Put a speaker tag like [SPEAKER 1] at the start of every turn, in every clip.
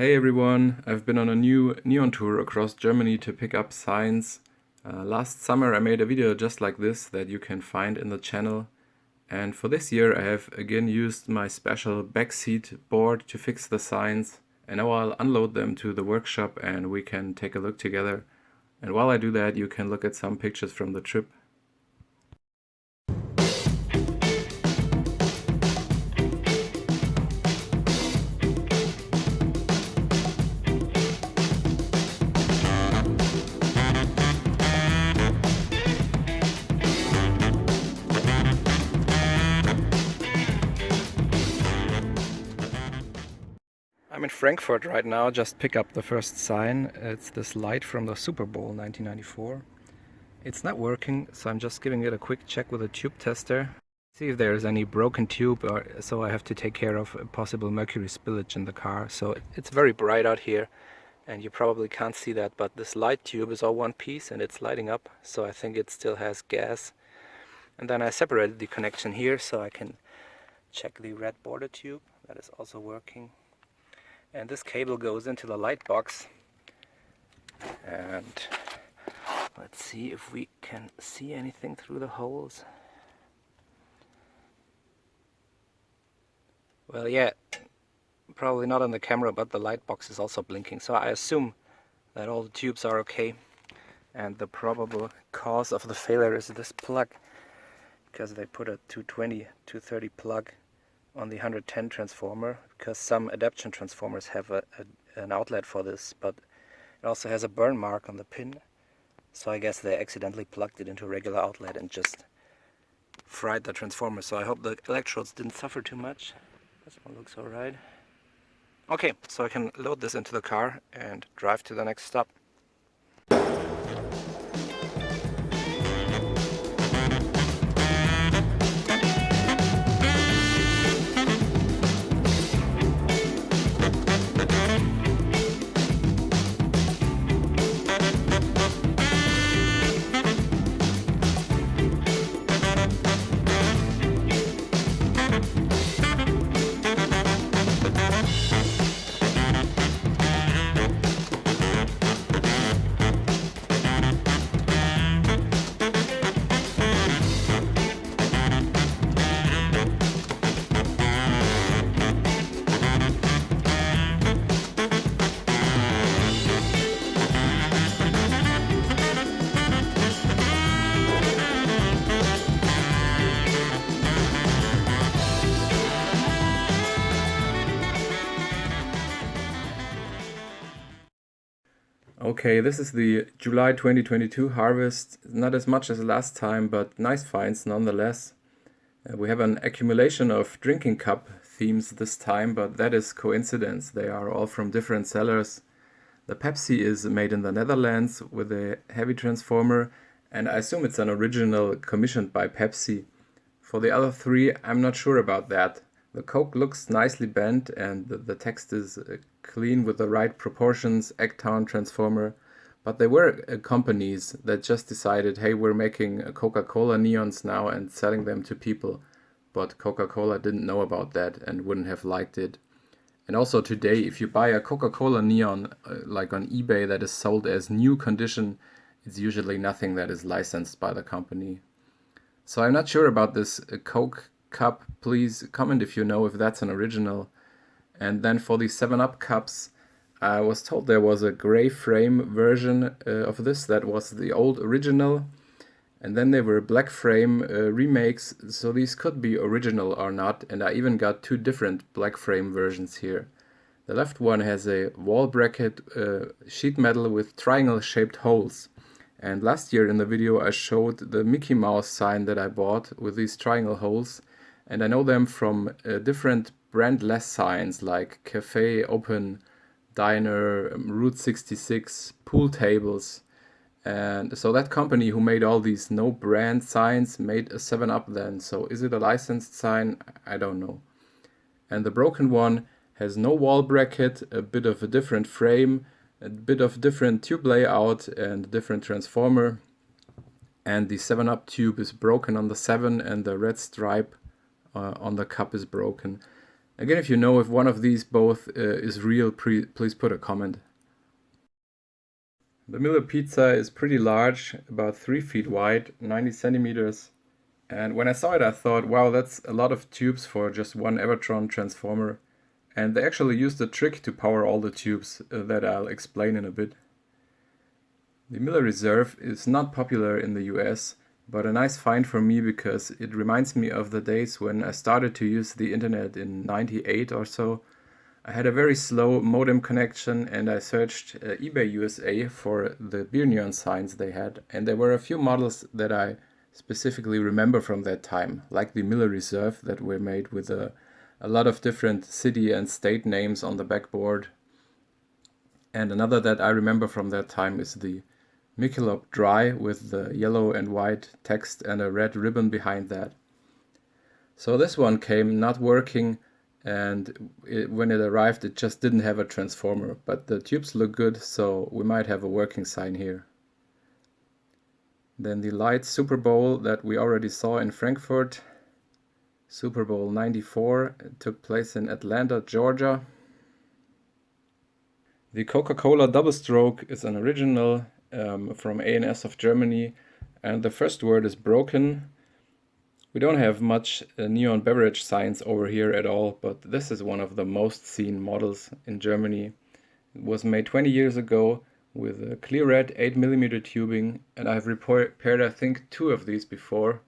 [SPEAKER 1] Hey everyone, I've been on a new neon tour across Germany to pick up signs. Last summer I made a video just like this that you can find in the channel. And for this year I have again used my special backseat board to fix the signs. And now I'll unload them to the workshop and we can take a look together. And while I do that, you can look at some pictures from the trip. I'm in Frankfurt right now, just pick up the first sign. It's this light from the Super Bowl 1994. It's not working, so I'm just giving it a quick check with a tube tester. See if there's any broken tube, or so I have to take care of a possible mercury spillage in the car. So it's very bright out here and you probably can't see that, but this light tube is all one piece and it's lighting up, so I think it still has gas. And then I separated the connection here so I can check the red border tube. That is also working. And this cable goes into the light box. And let's see if we can see anything through the holes. Well, yeah, probably not on the camera, but the light box is also blinking. So I assume that all the tubes are okay. And the probable cause of the failure is this plug, because they put a 220, 230 plug on the 110 transformer, because some adaptation transformers have an outlet for this, but it also has a burn mark on the pin, so I guess they accidentally plugged it into a regular outlet and just fried the transformer. So I hope the electrodes didn't suffer too much. This one looks alright. Okay, so I can load this into the car and drive to the next stop. Okay, this is the July 2022 harvest. Not as much as last time, but nice finds nonetheless. We have an accumulation of drinking cup themes this time, but that is coincidence. They are all from different sellers. The Pepsi is made in the Netherlands with a heavy transformer, and I assume it's an original commissioned by Pepsi. For the other three, I'm not sure about that. The Coke looks nicely bent and the text is clean with the right proportions, Eggtown transformer. But they were companies that just decided, hey, we're making Coca-Cola neons now and selling them to people. But Coca-Cola didn't know about that and wouldn't have liked it. And also today, if you buy a Coca-Cola neon like on eBay that is sold as new condition, it's usually nothing that is licensed by the company. So I'm not sure about this Coke cup. Please comment if you know if that's an original. And then for the 7-Up cups, I was told there was a gray frame version of this that was the old original, and then there were black frame remakes, so these could be original or not, and I even got two different black frame versions here. The left one has a wall bracket sheet metal with triangle shaped holes. And last year in the video I showed the Mickey Mouse sign that I bought with these triangle holes, and I know them from different brandless signs like Cafe, Open, Diner, Route 66, pool tables. And so that company who made all these no brand signs made a 7-Up then. So is it a licensed sign? I don't know. And the broken one has no wall bracket, a bit of a different frame, a bit of different tube layout and different transformer. And the 7-Up tube is broken on the 7 and the red stripe on the cup is broken. Again, if you know if one of these both is real, please put a comment. The Miller pizza is pretty large, about 3 feet wide, 90 centimeters. And when I saw it, I thought, wow, that's a lot of tubes for just one Evertron transformer. And they actually used a trick to power all the tubes that I'll explain in a bit. The Miller Reserve is not popular in the US, but a nice find for me because it reminds me of the days when I started to use the internet in '98 or so. I had a very slow modem connection and I searched eBay USA for the beer neon signs they had, and there were a few models that I specifically remember from that time, like the Miller Reserve that were made with a lot of different city and state names on the backboard. And another that I remember from that time is the Michelob Dry with the yellow and white text and a red ribbon behind that. So this one came not working, and when it arrived it just didn't have a transformer, but the tubes look good, so we might have a working sign here. Then the light Super Bowl that we already saw in Frankfurt, Super Bowl 94, took place in Atlanta, Georgia. The Coca-Cola Double Stroke is an original from A&S of Germany, and the first word is broken. We don't have much neon beverage signs over here at all, but this is one of the most seen models in Germany. It was made 20 years ago with a clear red 8mm tubing, and I've repaired I think 2 of these before.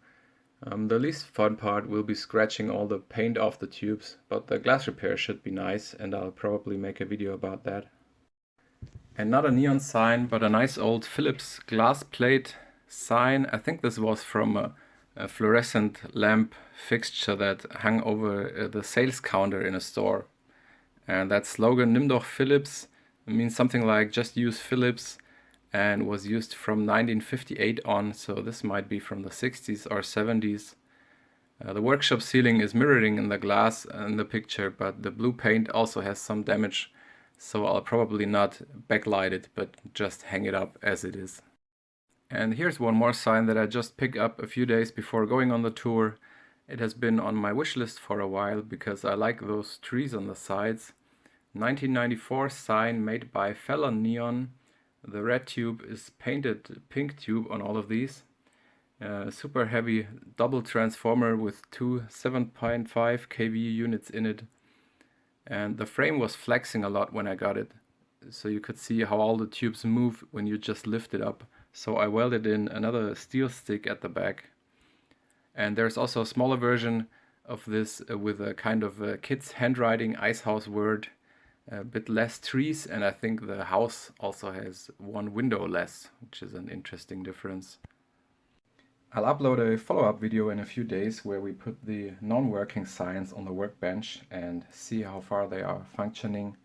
[SPEAKER 1] The least fun part will be scratching all the paint off the tubes, but the glass repair should be nice, and I'll probably make a video about that. And not a neon sign, but a nice old Philips glass plate sign. I think this was from a fluorescent lamp fixture that hung over the sales counter in a store. And that slogan, Nimm doch Philips, means something like just use Philips, and was used from 1958 on, so this might be from the 60s or 70s. The workshop ceiling is mirroring in the glass in the picture, but the blue paint also has some damage, so I'll probably not backlight it, but just hang it up as it is. And here's one more sign that I just picked up a few days before going on the tour. It has been on my wish list for a while because I like those trees on the sides. 1994 sign made by Fallon Neon. The red tube is painted pink tube on all of these. Super heavy double transformer with 2 7.5 kV units in it. And the frame was flexing a lot when I got it. So you could see how all the tubes move when you just lift it up. So I welded in another steel stick at the back. And there's also a smaller version of this with a kind of a kid's handwriting icehouse word. A bit less trees, and I think the house also has 1 window less, which is an interesting difference. I'll upload a follow-up video in a few days where we put the non-working signs on the workbench and see how far they are functioning.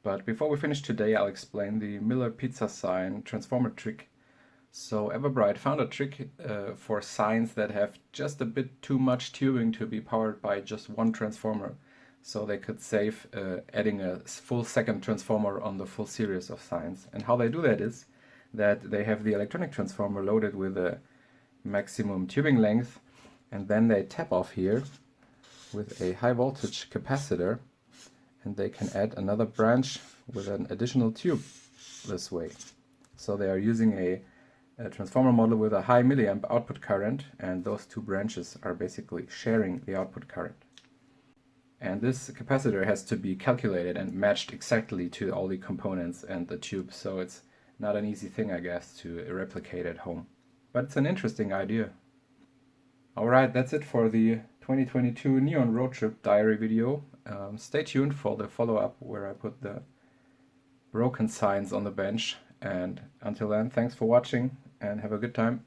[SPEAKER 1] But before we finish today, I'll explain the Miller pizza sign transformer trick. So Everbright found a trick for signs that have just a bit too much tubing to be powered by just 1 transformer. So they could save adding a full second transformer on the full series of signs. And how they do that is that they have the electronic transformer loaded with a maximum tubing length, and then they tap off here with a high voltage capacitor, and they can add another branch with an additional tube this way. So they are using a transformer model with a high milliamp output current, and those 2 branches are basically sharing the output current. And this capacitor has to be calculated and matched exactly to all the components and the tube, so it's not an easy thing, I guess, to replicate at home. But it's an interesting idea. Alright, that's it for the 2022 Neon Road Trip Diary video. Stay tuned for the follow-up where I put the broken signs on the bench. And until then, thanks for watching and have a good time.